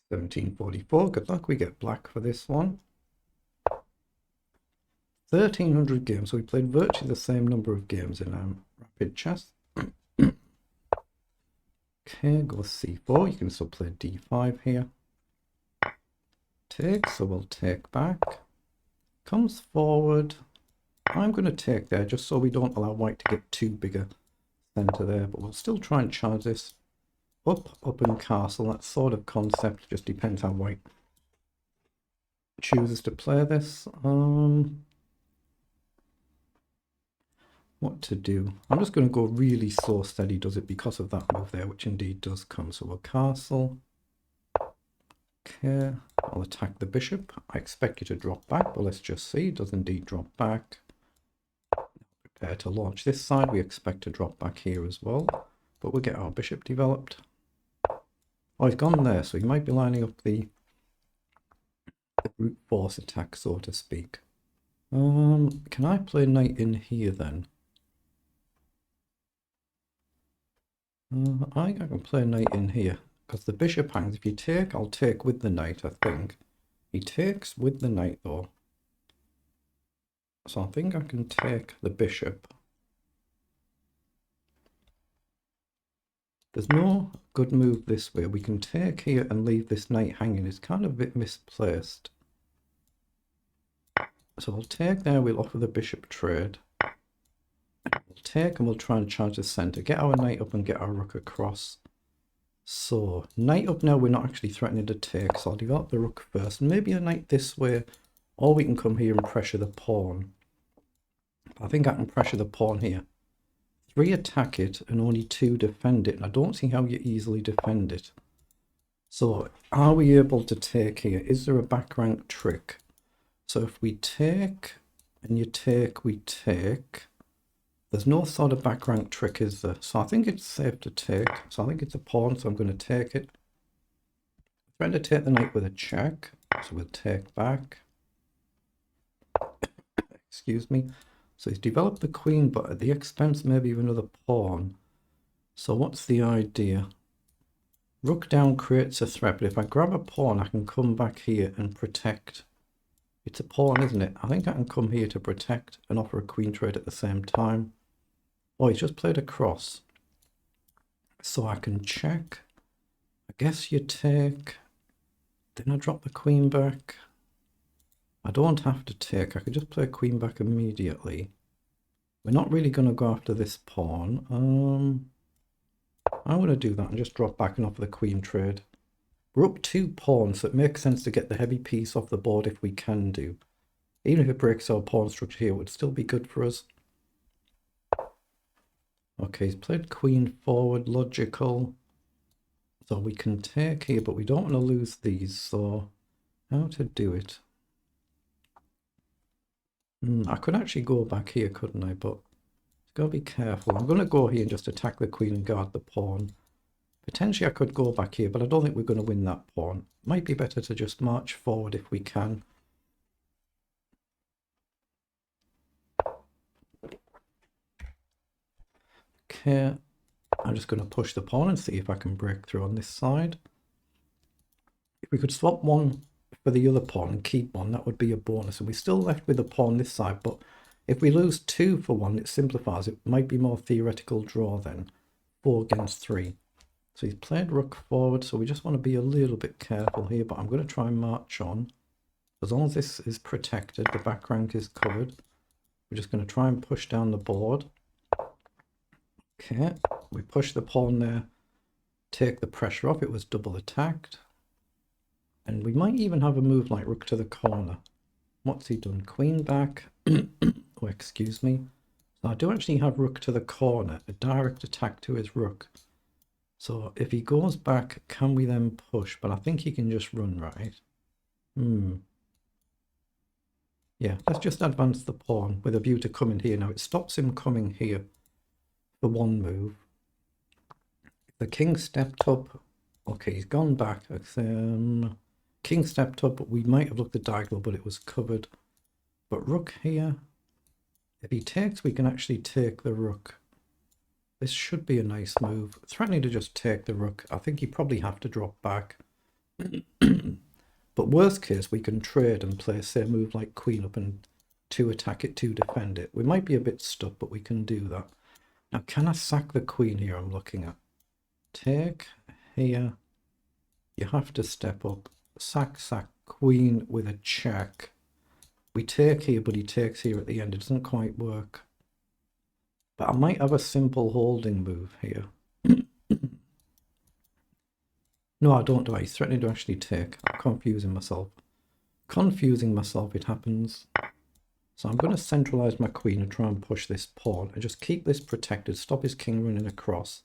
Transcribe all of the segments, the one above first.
1744. Good luck. We get black for this one. 1300 games. So we played virtually the same number of games in rapid chess. Okay, go c4. You can still play d5 here. Take, so we'll take back. Comes forward. I'm going to take there just so we don't allow white to get too big a centre there, but we'll still try and charge this up and castle. That sort of concept just depends how white chooses to play this. What to do? I'm just going to go really slow steady does it because of that move there, which indeed does come. So we'll castle. Okay, I'll attack the bishop. I expect you to drop back, but let's just see. It does indeed drop back. Prepare to launch this side. We expect to drop back here as well, but we'll get our bishop developed. Oh, he's gone there, so he might be lining up the brute force attack, so to speak. Can I play knight in here then? I think I can play knight in here because the bishop hangs. If you take, I'll take with the knight, I think. He takes with the knight though. So I think I can take the bishop. There's no good move this way. We can take here and leave this knight hanging. It's kind of a bit misplaced. So we'll take there, we'll offer the bishop trade. We'll take and we'll try and charge the centre. Get our knight up and get our rook across. So, knight up now, we're not actually threatening to take. So I'll develop the rook first. Maybe a knight this way. Or we can come here and pressure the pawn. I think I can pressure the pawn here. 3 attack it and only 2 defend it. And I don't see how you easily defend it. So, are we able to take here? Is there a back rank trick? So if we take and you take, we take. There's no sort of back rank trick, is there? So I think it's safe to take. So I think it's a pawn, so I'm going to take it. I'm trying to take the knight with a check. So we'll take back. Excuse me. So he's developed the queen, but at the expense maybe of another pawn. So what's the idea? Rook down creates a threat, but if I grab a pawn, I can come back here and protect. It's a pawn, isn't it? I think I can come here to protect and offer a queen trade at the same time. Oh, he's just played a cross. So I can check. I guess you take. Then I drop the queen back. I don't have to take. I could just play queen back immediately. We're not really going to go after this pawn. I'm going to do that and just drop back and offer the queen trade. We're up 2 pawns, so it makes sense to get the heavy piece off the board if we can do. Even if it breaks our pawn structure here, it would still be good for us. Okay, he's played queen forward, logical. So we can take here, but we don't want to lose these, so how to do it? I could actually go back here, couldn't I? But gotta be careful. I'm going to go here and just attack the queen and guard the pawn. Potentially I could go back here, but I don't think we're going to win that pawn. Might be better to just march forward if we can. Okay, I'm just going to push the pawn and see if I can break through on this side. If we could swap one for the other pawn and keep one, that would be a bonus. And we're still left with a pawn this side, but if we lose 2 for 1, it simplifies. It might be more theoretical draw then. 4 against 3. So he's played rook forward, so we just want to be a little bit careful here, but I'm going to try and march on. As long as this is protected, the back rank is covered. We're just going to try and push down the board. Okay, we push the pawn there, take the pressure off. It was double attacked. And we might even have a move like rook to the corner. What's he done? Queen back. Oh, excuse me. So I do actually have rook to the corner, a direct attack to his rook. So if he goes back, can we then push? But I think he can just run, right? Yeah, let's just advance the pawn with a view to coming here. Now it stops him coming here for 1 move. If the king stepped up, okay, he's gone back. King stepped up, but we might have looked at diagonal, but it was covered. But rook here, if he takes, we can actually take the rook. This should be a nice move. Threatening to just take the rook. I think you probably have to drop back. But worst case, we can trade and play, say, a move like queen up and 2 attack it, 2 defend it. We might be a bit stuck, but we can do that. Now, can I sack the queen here? I'm looking at. Take here. You have to step up. Sack, sack, queen with a check. We take here, but he takes here at the end. It doesn't quite work. But I might have a simple holding move here. No, I don't do it. He's threatening to actually take. I'm confusing myself. It happens. So I'm going to centralize my queen and try and push this pawn and just keep this protected. Stop his king running across.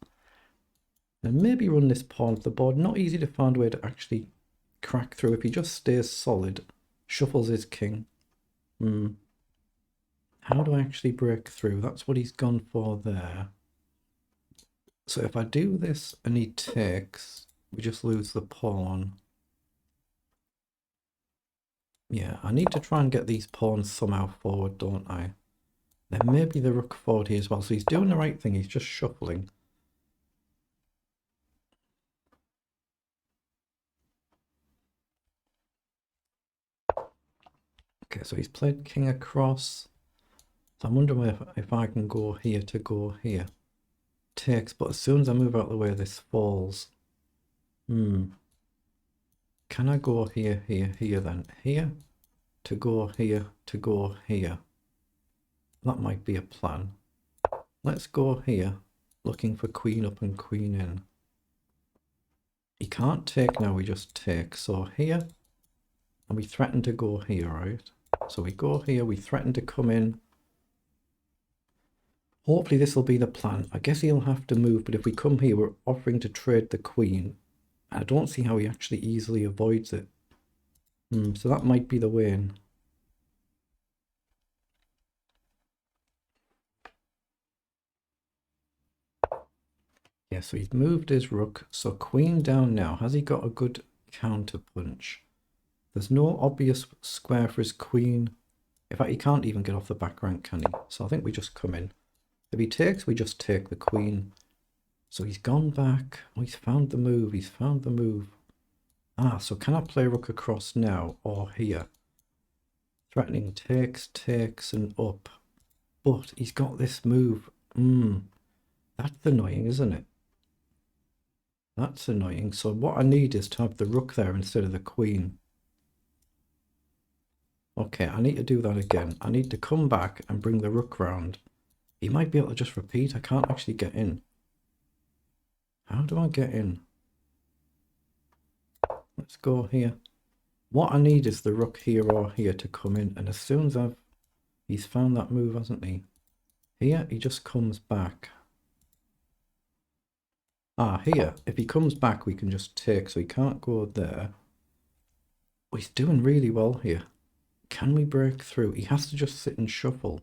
And maybe run this pawn to the board. Not easy to find a way to actually crack through. If he just stays solid, shuffles his king. How do I actually break through? That's what he's gone for there. So if I do this and he takes, we just lose the pawn. Yeah, I need to try and get these pawns somehow forward, don't I? Then maybe the rook forward here as well. So he's doing the right thing. He's just shuffling. Okay, so he's played king across. So I'm wondering if I can go here to go here. Takes, but as soon as I move out of the way, this falls. Can I go here, here, here then? Here, to go here, to go here. That might be a plan. Let's go here, looking for queen up and queen in. He can't take now, we just take. So here, and we threaten to go here, right? So we go here, we threaten to come in. Hopefully this will be the plan. I guess he'll have to move, but if we come here, we're offering to trade the queen. I don't see how he actually easily avoids it. So that might be the way in. Yeah, so he's moved his rook. So queen down now. Has he got a good counter punch? There's no obvious square for his queen. In fact, he can't even get off the back rank, can he? So I think we just come in. If he takes, we just take the queen. So he's gone back. Oh, he's found the move. He's found the move. Ah, so can I play rook across now or here? Threatening takes, takes and up. But he's got this move. That's annoying, isn't it? That's annoying. So what I need is to have the rook there instead of the queen. Okay, I need to do that again. I need to come back and bring the rook round. He might be able to just repeat. I can't actually get in. How do I get in? Let's go here. What I need is the rook here or here to come in. And as soon as he's found that move, hasn't he? Here, he just comes back. Ah, here. If he comes back, we can just take. So he can't go there. Oh, he's doing really well here. Can we break through? He has to just sit and shuffle.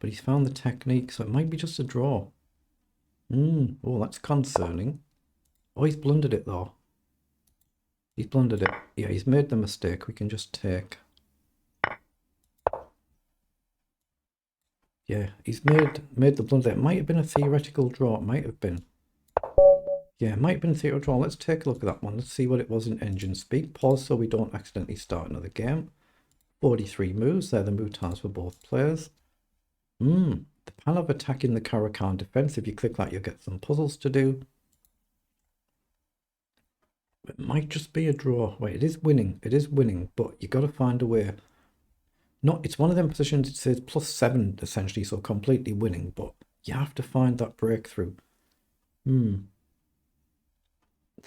But he's found the technique, so it might be just a draw. Oh, that's concerning. Oh, he's blundered it though. He's blundered it. Yeah, he's made the mistake. We can just take. Yeah, he's made the blunder. It might have been a theoretical draw. It might have been. Yeah, it might have been a theoretical draw. Let's take a look at that one. Let's see what it was in engine speak. Pause so we don't accidentally start another game. 43 moves. They're the move times for both players. The plan of attacking the Caracan defense. If you click that, you'll get some puzzles to do. It might just be a draw. Wait, it is winning. It is winning, but you got to find a way. It's one of them positions. It says +7 essentially, so completely winning, but you have to find that breakthrough. So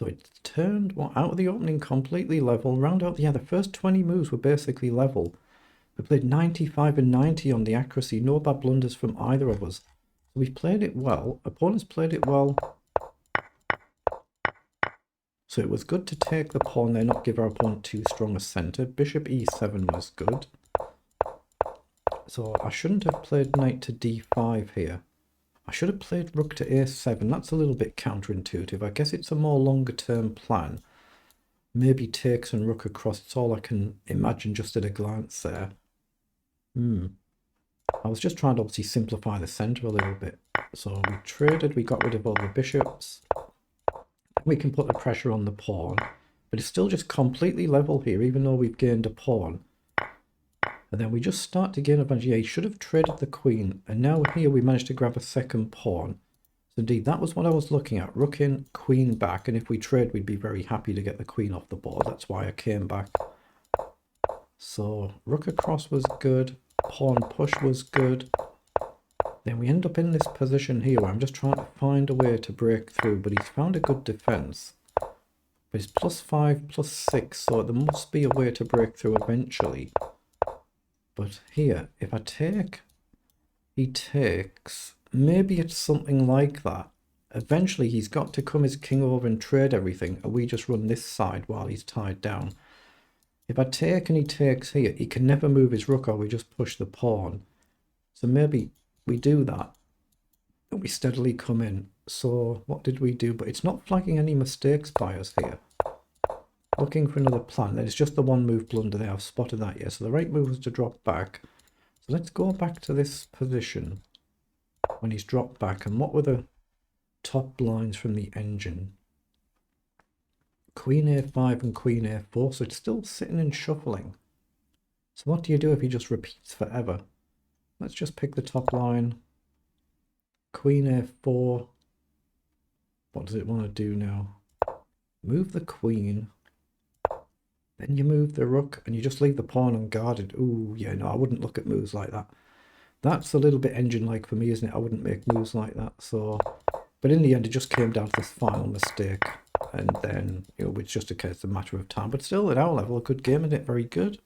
it's turned out of the opening completely level. Round out, yeah, the first 20 moves were basically level. We played 95 and 90 on the accuracy. No bad blunders from either of us. We've played it well. Opponents played it well. So it was good to take the pawn there, not give our opponent too strong a centre. Bishop e7 was good. So I shouldn't have played knight to d5 here. I should have played rook to a7. That's a little bit counterintuitive. I guess it's a more longer term plan. Maybe takes and rook across. It's all I can imagine just at a glance there. I was just trying to obviously simplify the centre a little bit. So we traded, we got rid of all the bishops. We can put the pressure on the pawn. But But it's still just completely level here, even though we've gained a pawn. And then we just start to gain advantage. Yeah, he should have traded the queen. And now here we managed to grab a second pawn. So indeed, that was what I was looking at. Rook in, queen back. And if we trade, we'd be very happy to get the queen off the board. That's why I came back. So rook across was good. Pawn push was good. Then we end up in this position here where I'm just trying to find a way to break through. But he's found a good defense. But it's +5, +6. So there must be a way to break through eventually. But here, if I take, he takes, maybe it's something like that. Eventually, he's got to come his king over and trade everything, and we just run this side while he's tied down. If I take and he takes here, he can never move his rook, or we just push the pawn. So maybe we do that, and we steadily come in. So what did we do? But it's not flagging any mistakes by us here. Looking for another plan. It's just the one move blunder there. I've spotted that, yeah. So the right move was to drop back. So let's go back to this position when he's dropped back. And what were the top lines from the engine? Queen a5 and queen a4. So it's still sitting and shuffling. So what do you do if he just repeats forever? Let's just pick the top line. Queen a4. What does it want to do now? Move the queen. Then you move the rook and you just leave the pawn unguarded. Ooh, yeah, no, I wouldn't look at moves like that. That's a little bit engine-like for me, isn't it? I wouldn't make moves like that. So, but in the end, it just came down to this final mistake. And then, it's just a matter of time. But still, at our level, a good game, isn't it? Very good.